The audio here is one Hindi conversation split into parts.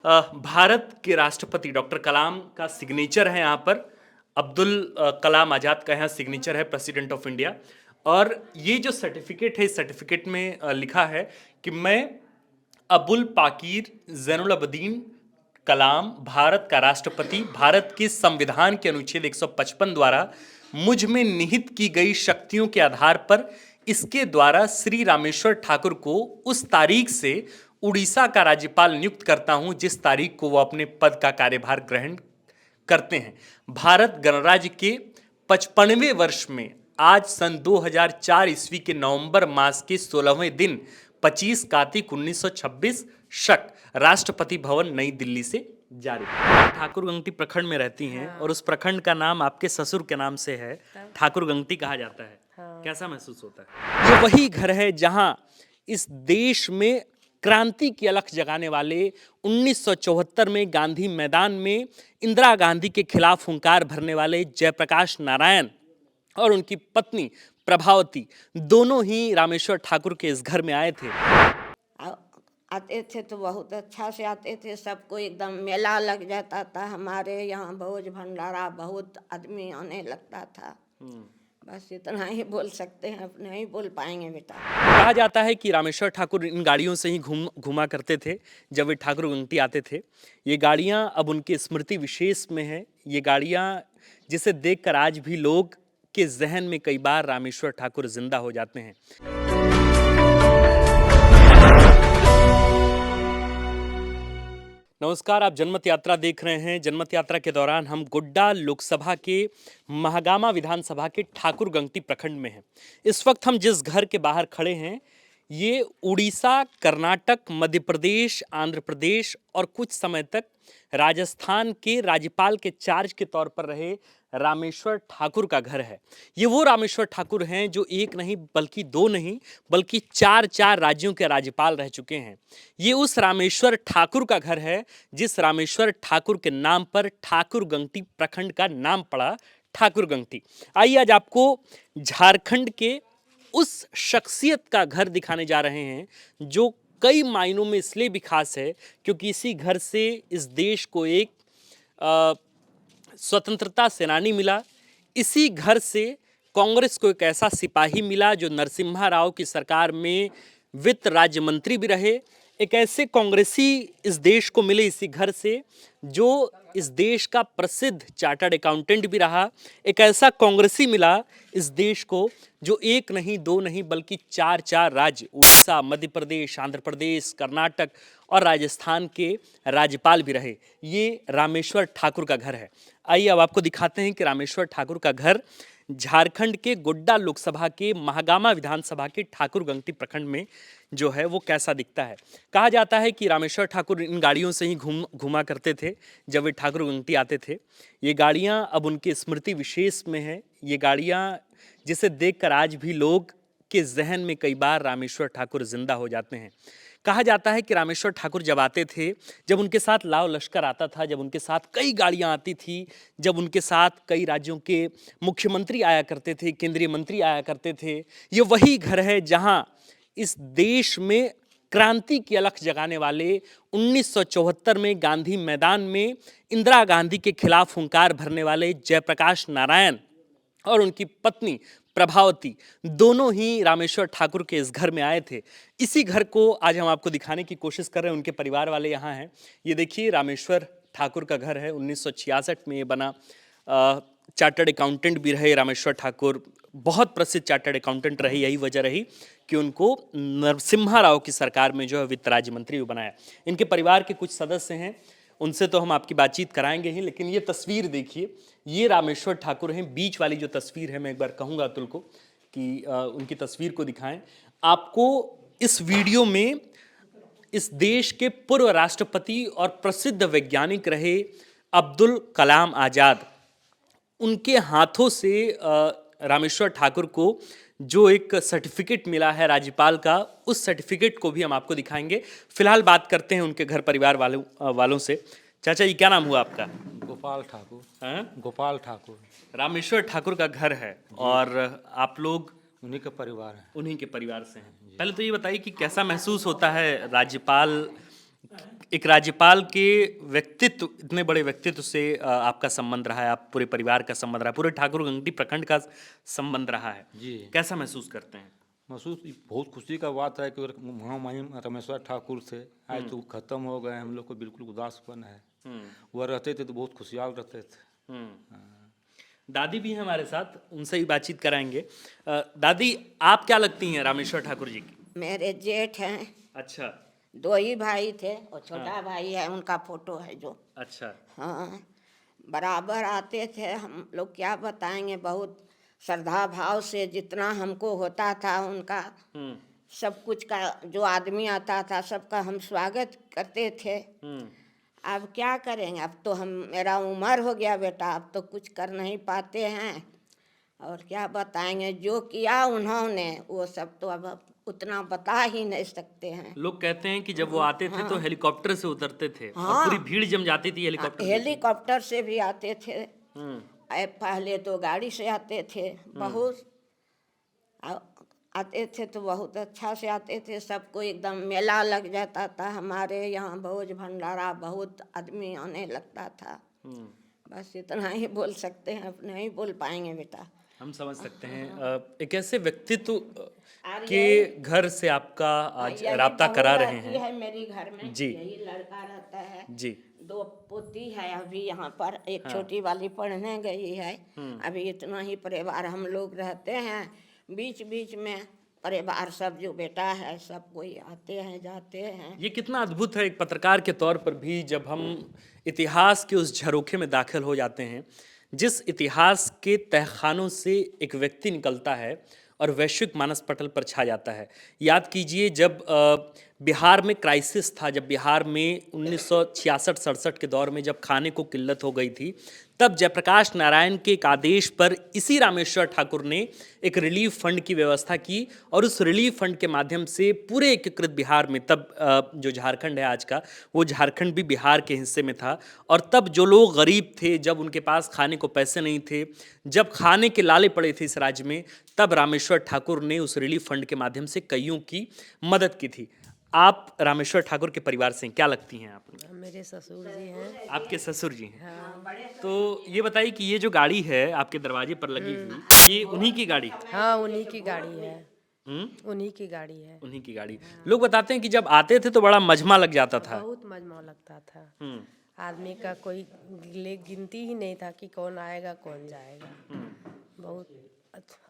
भारत के राष्ट्रपति डॉक्टर कलाम का सिग्नेचर है यहाँ पर। अब्दुल कलाम आज़ाद का यहाँ सिग्नेचर है, प्रेसिडेंट ऑफ इंडिया। और ये जो सर्टिफिकेट है, इस सर्टिफिकेट में लिखा है कि मैं अबुल पाकीर जैनुलआबदीन कलाम, भारत का राष्ट्रपति, भारत के संविधान के अनुच्छेद 155 द्वारा मुझ में निहित की गई शक्तियों के आधार पर इसके द्वारा श्री रामेश्वर ठाकुर को उस तारीख से उड़ीसा का राज्यपाल नियुक्त करता हूं जिस तारीख को वो अपने पद का कार्यभार ग्रहण करते हैं। भारत गणराज्य के 55वें वर्ष में आज सन 2004 ईस्वी के नवंबर मास के 16वें दिन 25 कार्तिक 1926 शक राष्ट्रपति भवन नई दिल्ली से जारी। ठाकुर गंगटी प्रखंड में रहती हैं और उस प्रखंड का नाम आपके ससुर के नाम से है, ठाकुर गंगटी कहा जाता है। कैसा महसूस होता है? ये वही घर है जहां इस देश में क्रांति की अलख जगाने वाले 1974 में गांधी मैदान में इंदिरा गांधी के खिलाफ हुंकार भरने वाले जयप्रकाश नारायण और उनकी पत्नी प्रभावती दोनों ही रामेश्वर ठाकुर के इस घर में आए थे। आते थे तो बहुत अच्छा से आते थे, सबको एकदम मेला लग जाता था। हमारे यहाँ भोज भंडारा, बहुत आदमी आने लगता था। बस इतना ही बोल सकते हैं, अब नहीं बोल पाएंगे बेटा। कहा जाता है कि रामेश्वर ठाकुर इन गाड़ियों से ही घूमा करते थे जब वे ठाकुर गंगटी आते थे। ये गाड़ियां अब उनके स्मृति विशेष में हैं। ये गाड़ियां जिसे देखकर आज भी लोग के जहन में कई बार रामेश्वर ठाकुर जिंदा हो जाते हैं। नमस्कार, आप जनमत यात्रा देख रहे हैं। जनमत यात्रा के दौरान हम गोड्डा लोकसभा के महागामा विधानसभा के ठाकुर गंगटी प्रखंड में हैं। इस वक्त हम जिस घर के बाहर खड़े हैं ये उड़ीसा, कर्नाटक, मध्य प्रदेश, आंध्र प्रदेश और कुछ समय तक राजस्थान के राज्यपाल के चार्ज के तौर पर रहे रामेश्वर ठाकुर का घर है। ये वो रामेश्वर ठाकुर हैं जो एक नहीं बल्कि दो नहीं बल्कि चार राज्यों के राज्यपाल रह चुके हैं। ये उस रामेश्वर ठाकुर का घर है जिस रामेश्वर ठाकुर के नाम पर ठाकुर गंगटी प्रखंड का नाम पड़ा, ठाकुर गंगटी। आइए आज आपको झारखंड के उस शख्सियत का घर दिखाने जा रहे हैं जो कई मायनों में इसलिए भी खास है क्योंकि इसी घर से इस देश को एक स्वतंत्रता सेनानी मिला। इसी घर से कांग्रेस को एक ऐसा सिपाही मिला जो नरसिम्हा राव की सरकार में वित्त राज्य मंत्री भी रहे। एक ऐसे कांग्रेसी इस देश को मिले इसी घर से जो इस देश का प्रसिद्ध चार्टर्ड अकाउंटेंट भी रहा। एक ऐसा कांग्रेसी मिला इस देश को जो एक नहीं दो नहीं बल्कि चार राज्य उड़ीसा, मध्य प्रदेश, आंध्र प्रदेश, कर्नाटक और राजस्थान के राज्यपाल भी रहे। ये रामेश्वर ठाकुर का घर है। आइए अब आपको दिखाते हैं कि रामेश्वर ठाकुर का घर झारखंड के गोड्डा लोकसभा के महागामा विधानसभा के ठाकुर गंगटी प्रखंड में जो है वो कैसा दिखता है। कहा जाता है कि रामेश्वर ठाकुर इन गाड़ियों से ही घूमा करते थे जब वे ठाकुर गंगटी आते थे। ये गाड़ियां अब उनके स्मृति विशेष में हैं। ये गाड़ियां जिसे देखकर आज भी लोग के जहन में कई बार रामेश्वर ठाकुर जिंदा हो जाते हैं। कहा जाता है कि रामेश्वर ठाकुर जब आते थे, जब उनके साथ लाव लश्कर आता था, जब उनके साथ कई गाड़ियां आती थी, जब उनके साथ कई राज्यों के मुख्यमंत्री आया करते थे, केंद्रीय मंत्री आया करते थे। ये वही घर है जहां इस देश में क्रांति की अलख जगाने वाले 1974 में गांधी मैदान में इंदिरा गांधी के खिलाफ हुंकार भरने वाले जयप्रकाश नारायण और उनकी पत्नी प्रभावती दोनों ही रामेश्वर ठाकुर के इस घर में आए थे। इसी घर को आज हम आपको दिखाने की कोशिश कर रहे हैं। उनके परिवार वाले यहाँ हैं। ये देखिए रामेश्वर ठाकुर का घर है। 1966 में ये बना। चार्टर्ड अकाउंटेंट भी रहे रामेश्वर ठाकुर, बहुत प्रसिद्ध चार्टर्ड अकाउंटेंट रहे। यही वजह रही कि उनको नरसिम्हा राव की सरकार में जो है वित्त राज्य मंत्री भी बनाया। इनके परिवार के कुछ सदस्य हैं, उनसे तो हम आपकी बातचीत कराएंगे ही, लेकिन ये तस्वीर देखिए, ये रामेश्वर ठाकुर हैं। बीच वाली जो तस्वीर है, मैं एक बार कहूँगा अतुल को कि उनकी तस्वीर को दिखाएं। आपको इस वीडियो में इस देश के पूर्व राष्ट्रपति और प्रसिद्ध वैज्ञानिक रहे अब्दुल कलाम आज़ाद, उनके हाथों से रामेश्वर ठाकुर को जो एक सर्टिफिकेट मिला है राज्यपाल का, उस सर्टिफिकेट को भी हम आपको दिखाएंगे। फिलहाल बात करते हैं उनके घर परिवार वालों से। चाचा जी, क्या नाम हुआ आपका? गोपाल ठाकुर। हैं? गोपाल ठाकुर रामेश्वर ठाकुर का घर है और आप लोग उन्हीं का परिवार है। उन्हीं के परिवार से हैं। पहले तो ये बताइए कि कैसा महसूस होता है राज्यपाल एक राज्यपाल के व्यक्तित्व, इतने बड़े व्यक्तित्व से आपका संबंध रहा है, आप पूरे परिवार का संबंध रहा है, पूरे ठाकुर गंगटी प्रखंड का संबंध रहा है, जी। कैसा महसूस करते हैं? महसूस बहुत खुशी का बात है कि महामहिम रमेश्वर ठाकुर से आज तो खत्म हो गए, हम लोग को बिल्कुल उदासपन है। वह रहते थे तो बहुत खुशहाल रहते थे। दादी भी हैं हमारे साथ, उनसे ही बातचीत कराएंगे। दादी, आप क्या लगती हैं रामेश्वर ठाकुर जी की? मेरे जेठ हैं, अच्छा। 2 ही भाई थे और छोटा भाई है, उनका फोटो है जो। अच्छा। हाँ, बराबर आते थे, हम लोग क्या बताएंगे, बहुत श्रद्धा भाव से जितना हमको होता था उनका सब कुछ का, जो आदमी आता था सबका हम स्वागत करते थे। अब क्या करेंगे, अब तो मेरा उम्र हो गया बेटा, अब तो कुछ कर नहीं पाते हैं और क्या बताएंगे, जो किया उन्होंने वो सब तो अब उतना बता ही नहीं सकते हैं। लोग कहते हैं कि जब वो आते थे तो हेलीकॉप्टर से उतरते थे और हाँ। पूरी भीड़ जम जाती थी हेलीकॉप्टर देखने। हेलीकॉप्टर से भी आते थे, पहले तो गाड़ी से आते थे, बहुत आते थे तो बहुत अच्छा से आते थे, सबको एकदम मेला लग जाता था। हमारे यहाँ भोज भंडारा, बहुत आदमी आने लगता था। बस इतना ही बोल सकते हैं, अब नहीं बोल पाएंगे बेटा। हम समझ सकते हैं। एक ऐसे व्यक्तित्व और के घर से आपका आज यही राब्ता बहू करा रहे रहती हैं। है मेरी घर में, जी। यही लड़का रहता है, जी। 2 पोती है अभी यहाँ पर, एक छोटी वाली पढ़ने गई है। अभी इतना ही परिवार हम लोग रहते हैं, बीच बीच में परिवार सब जो बेटा है सब कोई आते हैं जाते हैं। ये कितना अद्भुत है, एक पत्रकार के तौर पर भी जब हम इतिहास के उस झरोखे में दाखिल हो जाते हैं, जिस इतिहास के तहखानों से एक व्यक्ति निकलता है और वैश्विक मानस पटल पर छा जाता है। याद कीजिए जब बिहार में क्राइसिस था, जब बिहार में 1966-67 के दौर में जब खाने को किल्लत हो गई थी, तब जयप्रकाश नारायण के एक आदेश पर इसी रामेश्वर ठाकुर ने एक रिलीफ फंड की व्यवस्था की और उस रिलीफ फंड के माध्यम से पूरे एकीकृत बिहार में, तब जो झारखंड है आज का, वो झारखंड भी बिहार के हिस्से में था। और तब जो लोग गरीब थे, जब उनके पास खाने को पैसे नहीं थे, जब खाने के लाले पड़े थे इस राज्य में, तब रामेश्वर ठाकुर ने उस रिलीफ फंड के माध्यम से कईयों की मदद की थी। आप रामेश्वर ठाकुर के परिवार से क्या लगती हैं आप? मेरे ससुर जी हैं। आपके ससुर जी हैं। तो ये बताइए कि ये जो गाड़ी है आपके दरवाजे पर लगी हुई, ये उन्हीं की गाड़ी? हाँ, उन्हीं की गाड़ी है। उन्हीं की गाड़ी है। उन्हीं की गाड़ी। लोग बताते हैं कि जब आते थे तो बड़ा मजमा लग जाता था। बहुत मजमा लगता था। आदमी का कोई गिनती ही नहीं था कि कौन आएगा कौन जाएगा।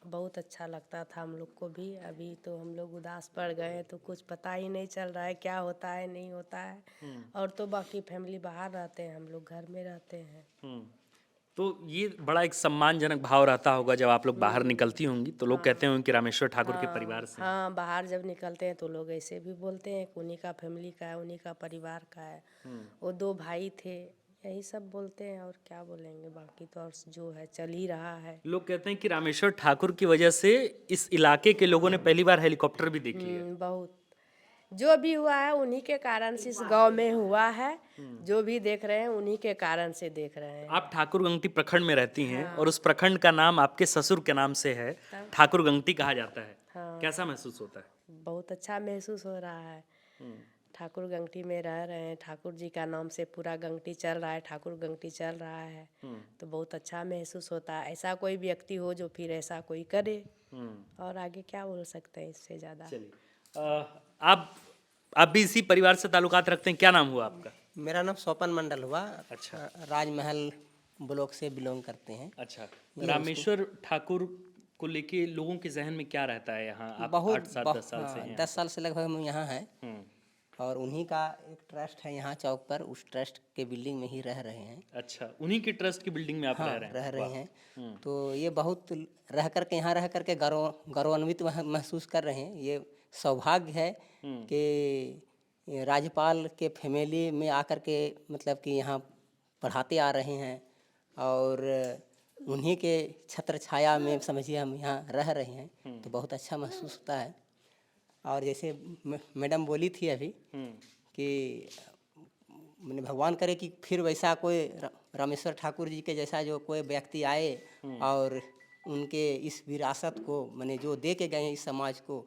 बहुत अच्छा लगता था हम लोग को भी। अभी तो हम लोग उदास पड़ गए हैं, तो कुछ पता ही नहीं चल रहा है क्या होता है नहीं होता है। और तो बाकी फैमिली बाहर रहते हैं, हम लोग घर में रहते हैं। तो ये बड़ा एक सम्मानजनक भाव रहता होगा जब आप लोग बाहर निकलती होंगी, तो लोग कहते होंगे कि रामेश्वर ठाकुर के परिवार से। हाँ, बाहर जब निकलते हैं तो लोग ऐसे भी बोलते हैं कि उन्हीं का फैमिली का है, उन्हीं का परिवार का है। वो 2 भाई थे, यही सब बोलते हैं और क्या बोलेंगे, बाकी तो और जो है चल ही रहा है। लोग कहते हैं कि रामेश्वर ठाकुर की वजह से इस इलाके के लोगों ने पहली बार हेलीकॉप्टर भी देखी है। बहुत जो भी हुआ है उन्हीं के कारण से इस गांव में हुआ है। जो भी देख रहे हैं उन्हीं के कारण से देख रहे हैं। आप ठाकुर गंगटी प्रखंड में रहती हैं और उस प्रखंड का नाम आपके ससुर के नाम से है, ठाकुर गंगटी कहा जाता है। कैसा महसूस होता है? बहुत अच्छा महसूस हो रहा है। ठाकुर गंगटी में रह रहे हैं, ठाकुर जी का नाम से पूरा गंगटी चल रहा है, ठाकुर गंगटी चल रहा है, तो बहुत अच्छा महसूस होता है। ऐसा कोई व्यक्ति हो जो फिर ऐसा कोई करे, और आगे क्या बोल सकते हैं इससे ज़्यादा। चलिए, आप भी इसी परिवार से ताल्लुकात रखते हैं, क्या नाम हुआ आपका? मेरा नाम स्वपन मंडल हुआ। अच्छा। राजमहल ब्लॉक से बिलोंग करते हैं। अच्छा। रामेश्वर ठाकुर को लेके लोगों के जहन में क्या रहता है यहाँ? आप 8-10 साल से हैं। 10 साल से लगभग हम यहाँ हैं और उन्हीं का एक ट्रस्ट है यहाँ चौक पर, उस ट्रस्ट के बिल्डिंग में ही रह रहे हैं। अच्छा, उन्हीं की ट्रस्ट की बिल्डिंग में आप रह रहे हैं? रह रहे हैं। तो ये बहुत रह करके यहाँ रह करके गौरवान्वित महसूस कर रहे हैं। ये सौभाग्य है कि राज्यपाल के फैमिली में आकर के मतलब कि यहाँ पढ़ाते आ रहे हैं और उन्हीं के छत्र छाया में समझिए हम यहाँ रह रहे हैं, तो बहुत अच्छा महसूस होता है। और जैसे मैडम बोली थी अभी कि मैंने भगवान करे कि फिर वैसा कोई रामेश्वर ठाकुर जी के जैसा जो कोई व्यक्ति आए और उनके इस विरासत को मैंने जो दे के गए हैं इस समाज को,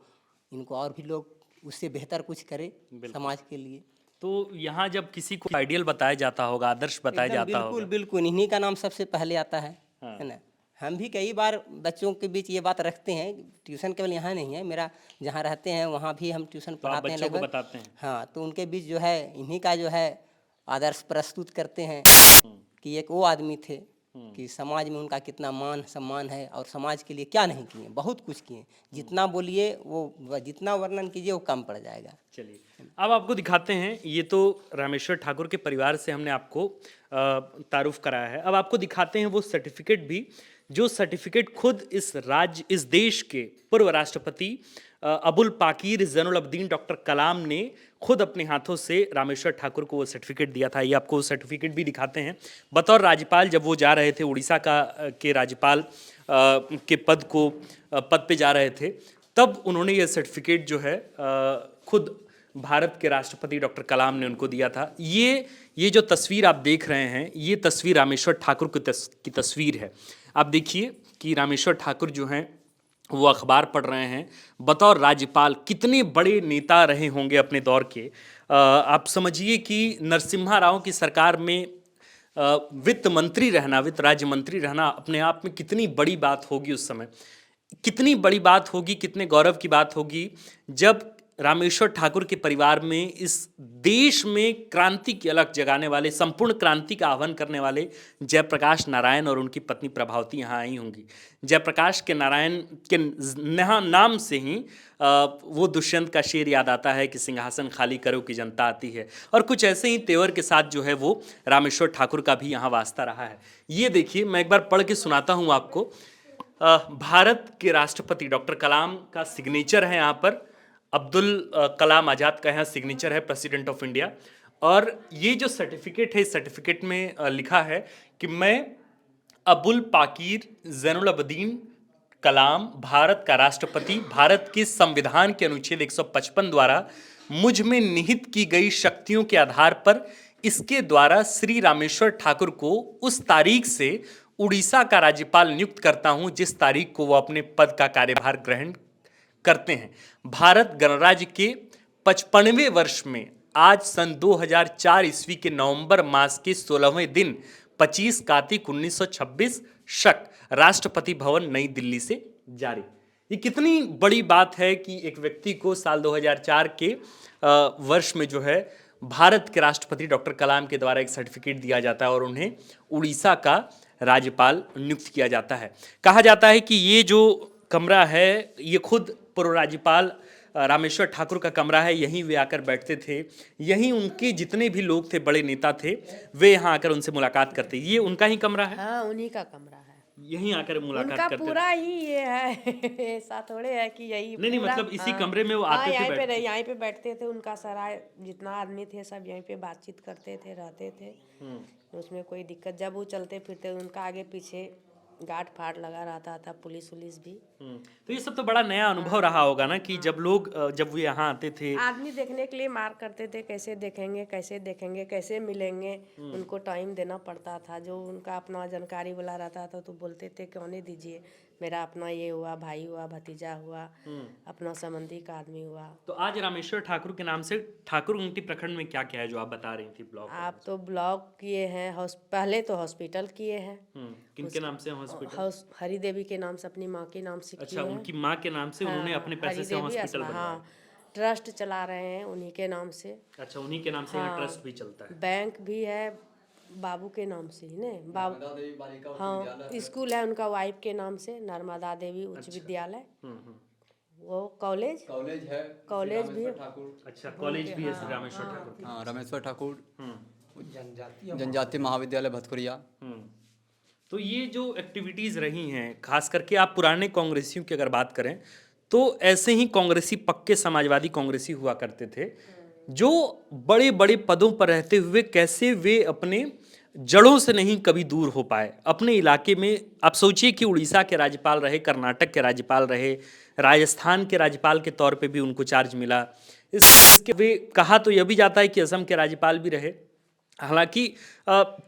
इनको और भी लोग उससे बेहतर कुछ करे समाज के लिए। तो यहाँ जब किसी को आइडियल बताया जाता होगा, आदर्श बताया एकदम जाता बिल्कुल होगा, बिल्कुल इन्हीं का नाम सबसे पहले आता है ना। हम भी कई बार बच्चों के बीच ये बात रखते हैं, ट्यूशन केवल यहाँ नहीं है, मेरा जहाँ रहते हैं वहाँ भी हम ट्यूशन तो आप पढ़ाते हैं बच्चों को लगभग। बताते हैं। हाँ, तो उनके बीच जो है इन्हीं का जो है आदर्श प्रस्तुत करते हैं कि एक वो आदमी थे कि समाज में उनका कितना मान सम्मान है और समाज के लिए क्या नहीं किए, बहुत कुछ किए। जितना बोलिए वो, जितना वर्णन कीजिए वो कम पड़ जाएगा। चलिए अब आपको दिखाते हैं, ये तो रामेश्वर ठाकुर के परिवार से हमने आपको तारुफ कराया है। अब आपको दिखाते हैं वो सर्टिफिकेट भी, जो सर्टिफिकेट खुद इस देश के पूर्व राष्ट्रपति अबुल पाकीर ज़ैनुल अब्दीन डॉक्टर कलाम ने खुद अपने हाथों से रामेश्वर ठाकुर को वो सर्टिफिकेट दिया था। ये आपको वो सर्टिफिकेट भी दिखाते हैं। बतौर राज्यपाल जब वो जा रहे थे, उड़ीसा के राज्यपाल के पद पे जा रहे थे, तब उन्होंने ये सर्टिफिकेट जो है खुद भारत के राष्ट्रपति डॉक्टर कलाम ने उनको दिया था। ये जो तस्वीर आप देख रहे हैं, ये तस्वीर रामेश्वर ठाकुर की तस्वीर है। आप देखिए कि रामेश्वर ठाकुर जो हैं वो अखबार पढ़ रहे हैं। बतौर राज्यपाल कितने बड़े नेता रहे होंगे अपने दौर के। आप समझिए कि नरसिम्हा राव की सरकार में वित्त मंत्री रहना, वित्त राज्य मंत्री रहना अपने आप में कितनी बड़ी बात होगी उस समय, कितनी बड़ी बात होगी, कितने गौरव की बात होगी जब रामेश्वर ठाकुर के परिवार में इस देश में क्रांति की अलख जगाने वाले, संपूर्ण क्रांति का आह्वान करने वाले जयप्रकाश नारायण और उनकी पत्नी प्रभावती यहाँ आई होंगी। जयप्रकाश के नारायण के नाम से ही वो दुष्यंत का शेर याद आता है कि सिंहासन खाली करो कि जनता आती है, और कुछ ऐसे ही तेवर के साथ जो है वो रामेश्वर ठाकुर का भी यहाँ वास्ता रहा है। ये देखिए, मैं एक बार पढ़ के सुनाता हूँ आपको। भारत के राष्ट्रपति डॉक्टर कलाम का सिग्नेचर है यहाँ पर, अब्दुल कलाम आज़ाद का यहाँ सिग्नेचर है, प्रेसिडेंट ऑफ इंडिया। और ये जो सर्टिफिकेट है, इस सर्टिफिकेट में लिखा है कि मैं अबुल पाकीर ज़ैनुल अब्दीन कलाम, भारत का राष्ट्रपति, भारत के संविधान के अनुच्छेद 155 द्वारा मुझ में निहित की गई शक्तियों के आधार पर इसके द्वारा श्री रामेश्वर ठाकुर को उस तारीख से उड़ीसा का राज्यपाल नियुक्त करता हूं जिस तारीख को वो अपने पद का कार्यभार ग्रहण करते हैं। भारत गणराज्य के 55वें वर्ष में आज सन 2004 ईस्वी के नवंबर मास के 16वें दिन 25 कार्तिक 1926 शक राष्ट्रपति भवन नई दिल्ली से जारी। ये कितनी बड़ी बात है कि एक व्यक्ति को साल 2004 के वर्ष में जो है भारत के राष्ट्रपति डॉक्टर कलाम के द्वारा एक सर्टिफिकेट दिया जाता है और उन्हें उड़ीसा का राज्यपाल नियुक्त किया जाता है। कहा जाता है कि ये जो कमरा है, ये खुद पूर्व राज्यपाल रामेश्वर ठाकुर का कमरा है। यहीं वे आकर बैठते थे, यहीं उनके जितने भी लोग थे, बड़े नेता थे, वे यहाँ आकर उनसे मुलाकात करते। ये उनका ही कमरा है? हाँ, उन्हीं का कमरा है। यहीं आकर मुलाकात उनका करते पूरा ही ये है ऐसा थोड़े है कि यही नहीं, पूरा, मतलब इसी हाँ, कमरे में वो हाँ, आते थे, यहीं पे बैठते थे। उनका सराय जितना आदमी थे सब यहीं पे बातचीत करते थे, रहते थे। उसमें कोई दिक्कत, जब वो चलते फिरते उनका आगे पीछे गार्ड फाड़ लगा रहता था, पुलिस उलिस भी। तो ये सब तो बड़ा नया अनुभव रहा होगा ना कि जब वो यहाँ आते थे, आदमी देखने के लिए मार करते थे, कैसे देखेंगे कैसे देखेंगे, कैसे मिलेंगे, उनको टाइम देना पड़ता था। जो उनका अपना जानकारी वाला रहता था तो बोलते थे क्यों नहीं दीजिए, मेरा अपना ये हुआ, भाई हुआ, भतीजा हुआ, अपना संबंधी का आदमी हुआ। तो आज रामेश्वर ठाकुर के नाम से ठाकुर गुमटी प्रखंड में क्या क्या है जो आप बता रही थी? ब्लॉक आप तो ब्लॉक किए हैं, पहले तो हॉस्पिटल किए हैं। किनके नाम से हॉस्पिटल? हरी देवी के नाम से, अपनी माँ के नाम से अच्छा, किए हैं। उनकी माँ के नाम से उन्होंने अपने पैसे से हरिदेवी हॉस्पिटल अस्पताल, बनवाया। हाँ, ट्रस्ट चला रहे हैं उन्हीं के नाम से। अच्छा, उन्हीं के नाम से यहाँ ट्रस्ट भी चलता है। बैंक भी है बाबू के नाम से ही, नहीं बाबू, हाँ, स्कूल है उनका वाइफ के नाम से, नर्मदा देवी उच्च विद्यालय। वो कॉलेज है, कॉलेज भी, अच्छा, कॉलेज भी है श्री रामेश्वर ठाकुर के। हाँ, रामेश्वर ठाकुर जनजातीय महाविद्यालय भतकुरिया। तो ये जो एक्टिविटीज़ रही हैं, खास करके आप पुराने कांग्रेसियों की अगर बात करें तो ऐसे ही कांग्रेसी, पक्के समाजवादी कांग्रेसी हुआ करते थे जो बड़े बड़े पदों पर रहते हुए कैसे वे अपने जड़ों से नहीं कभी दूर हो पाए। अपने इलाके में आप सोचिए कि उड़ीसा के राज्यपाल रहे, कर्नाटक के राज्यपाल रहे, राजस्थान के राज्यपाल के तौर पे भी उनको चार्ज मिला। इसके वे कहा तो यह भी जाता है कि असम के राज्यपाल भी रहे। हालांकि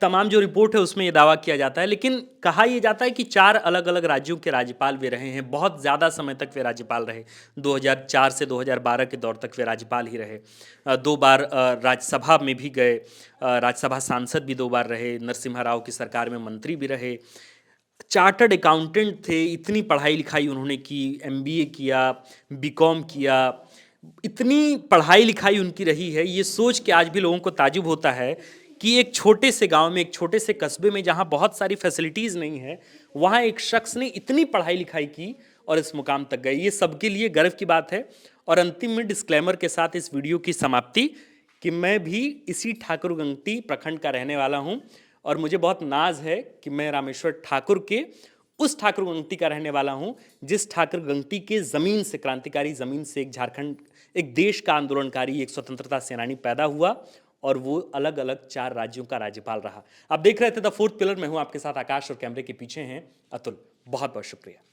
तमाम जो रिपोर्ट है उसमें ये दावा किया जाता है, लेकिन कहा यह जाता है कि 4 अलग अलग राज्यों के राज्यपाल वे रहे हैं, बहुत ज़्यादा समय तक वे राज्यपाल रहे। 2004 से 2012 के दौर तक वे राज्यपाल ही रहे। 2 बार राज्यसभा में भी गए, राज्यसभा सांसद भी 2 बार रहे, नरसिम्हा राव की सरकार में मंत्री भी रहे, चार्टर्ड अकाउंटेंट थे, इतनी पढ़ाई लिखाई उन्होंने की, MBA किया, BCom किया, इतनी पढ़ाई लिखाई उनकी रही है। ये सोच के आज भी लोगों को ताजुब होता है कि एक छोटे से गांव में, एक छोटे से कस्बे में जहां बहुत सारी फैसिलिटीज़ नहीं है, वहां एक शख्स ने इतनी पढ़ाई लिखाई की और इस मुकाम तक गए। ये सबके लिए गर्व की बात है। और अंतिम में डिस्क्लेमर के साथ इस वीडियो की समाप्ति कि मैं भी इसी ठाकुरगंगटी प्रखंड का रहने वाला हूं और मुझे बहुत नाज है कि मैं रामेश्वर ठाकुर के उस ठाकुरगंगटी का रहने वाला हूं जिस ठाकुरगंगटी के ज़मीन से, क्रांतिकारी ज़मीन से एक झारखंड, एक देश का आंदोलनकारी, एक स्वतंत्रता सेनानी पैदा हुआ और वो अलग अलग 4 राज्यों का राज्यपाल रहा। आप देख रहे थे द फोर्थ पिलर में हूं आपके साथ आकाश और कैमरे के पीछे हैं अतुल। बहुत बहुत शुक्रिया।